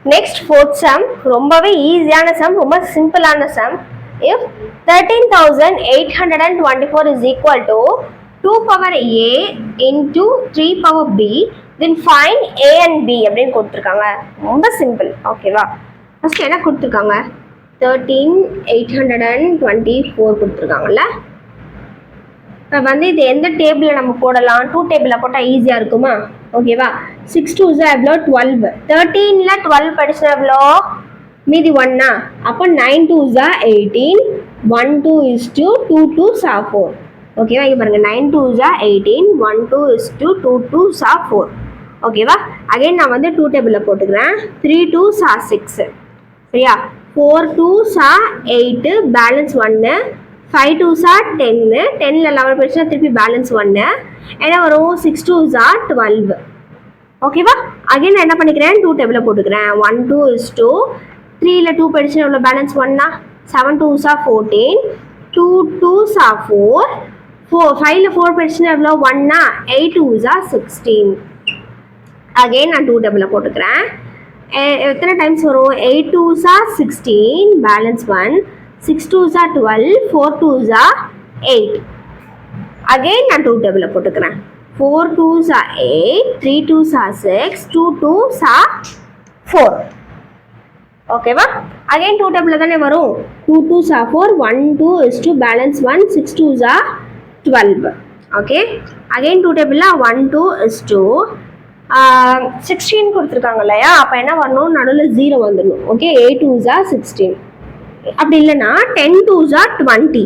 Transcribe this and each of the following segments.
Next fourth sum, ரொம்பவே ஈஸியான sum, ரொம்ப சிம்பிளான sum. If 13,824 is equal to 2 power a into 3 power b, then find a and b அப்படின்னு கொடுத்துருக்காங்க. ரொம்ப சிம்பிள். ஓகேவா? ஃபர்ஸ்ட் என்ன கொடுத்துருக்காங்க? 13,824 கொடுத்துருக்காங்கல்ல. இப்போ வந்து இது எந்த டேபிளில் நம்ம போடலாம்? 2 டேபிளில் போட்டால் ஈஸியாக இருக்குமா? ஓகேவா? 6 2s எவ்வளோ? 12. 13ல் 12 படிச்சுனா எவ்வளோ? மீதி 1 அப்போ 9 2s 18. 1 2 is 2, 2 2s 4. ஓகேவா? இங்கே பாருங்கள், 9 2s 18, 1 2 is 2, 2 2s 4. ஓகேவா? அகைன் நான் வந்து 2 டேபிளில் போட்டுக்கிறேன். 3 2s 6. சரியா? 4 2s 8, பேலன்ஸ் 1. 5 2s 10. 10ல் 11 படிச்சுனா திருப்பி பேலன்ஸ் 1. என்ன வரும்? 6 2s 12. ஓகேவா? அகைன் நான் என்ன பண்ணிக்கிறேன்? 2 டேபிளில் போட்டுக்கிறேன். 1 2 is 2. 3ல் 2 படிச்சுனா எவ்வளோ? பேலன்ஸ் 1. 7 2s 14. 2 2s 4. 5ல் 4 படிச்சுனா எவ்வளோ? 1. 8 2s 16. அகைன் நான் 2 டேபிளில் போட்டுக்கிறேன். எத்தனை டைம்ஸ் வரும்? 8 2s 16, balance 1. 6 2s 12, 4 2s 8. Again நான் 2 டேபிளில் போட்டுக்கிறேன். 4 2s 8, 3 2s 6, 2 2s 4. ஓகேவா? அகைன் 2 டேபிளில் தானே வரும். 2 2s 4, 1 2 is 2, balance 1. 6 2s 12. Okay, again 2 டேபிளில் 1 2 is 2. 16 கொடுத்துருக்காங்க இல்லையா? அப்போ என்ன வரணும்? நடுவில் 0 வந்துடணும். Okay, 8 2s 16. அப்படி இல்லைன்னா 10 2s 20.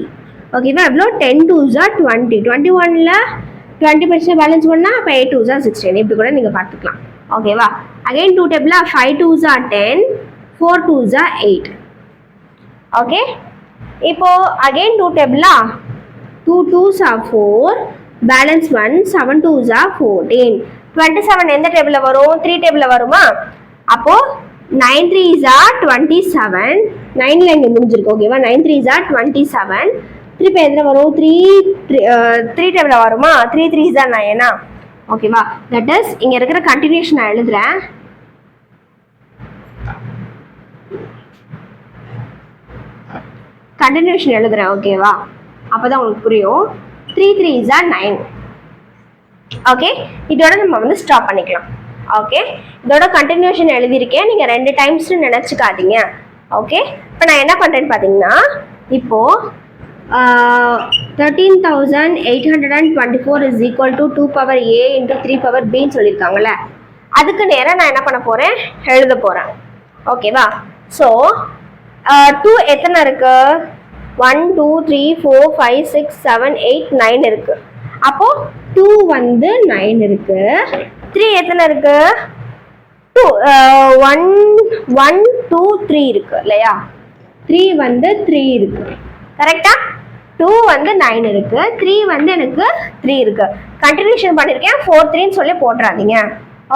ஓகேவா? எவ்வளோ? 10 2s 20. 21ல் 20 படிச்சுனா பேலன்ஸ் 1. அப்போ 8 2s 16. இப்படி கூட நீங்கள் பார்த்துக்கலாம். ஓகேவா? அகைன் 2 டேபிளில் 5 2s 10, 4 2s 8. ஓகே, இப்போ அகைன் 2 டேபிளில் 2 2s 4, பேலன்ஸ் 1. 7 2s 14. 27 எந்த டேபிளில் வரும்? 3 டேபிளில் வருமா? அப்போது 9 3s 27. 9ல் இங்கே முடிஞ்சிருக்கு. ஓகேவா? 9 3s 27. திருப்பி எதில் வரும்? 3 டேபிளில் வருமா? 3 3s 9. ஓகேவா? தட் இஸ் இங்கே இருக்கிற கண்டினியூஷன் நான் எழுதுறேன். கண்டினியூஷன் எழுதுறேன். ஓகேவா? அப்போ தான் உங்களுக்கு புரியும். 3 3s 9. ஓகே, இதோட நம்ம வந்து ஸ்டாப் பண்ணிக்கலாம். ஓகே, இதோட கண்டினியூஷன் எழுதியிருக்கேன். நீங்கள் 2 டைம்ஸ்னு நினச்சிக்காதீங்க. ஓகே, இப்போ நான் என்ன பண்ணுறேன்னு பார்த்தீங்கன்னா, இப்போது 13,824 is equal to 2 power a into 3 power bன்னு சொல்லியிருக்காங்கல்ல, அதுக்கு நேராக நான் என்ன பண்ண போகிறேன்? எழுத போகிறேன். ஓகேவா? ஸோ 2 எத்தனை இருக்குது? 1 2 3 4 5 6 7 8 9 இருக்குது. அப்போது 2 வந்து 9 இருக்குது. 3 எத்தனை இருக்கு? 2 1 1 2 3 இருக்கு இல்லையா? 3 வந்து 3 இருக்கு. கரெக்டா? 2 வந்து 9 இருக்கு. 3 வந்து எனக்கு 3 இருக்கு. கண்டினியூஷன் பண்ணியிருக்கேன். 4 3ன்னு சொல்லி போட்டுறாதீங்க.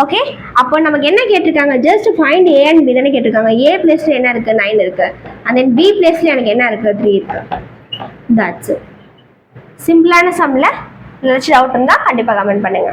ஓகே, அப்போ நமக்கு என்ன கேட்டிருக்காங்க? Just find A and B தானே கேட்டிருக்காங்க. ஏ பிளேஸ்ல என்ன இருக்கு? 9 இருக்கு. அண்ட் தென் பி பிளேஸ்ல எனக்கு என்ன இருக்கு? 3 இருக்கு. That's it. சிம்பிளான சம்ல ஏதாச்சும் டவுட் இருந்தால் கண்டிப்பாக கமெண்ட் பண்ணுங்க.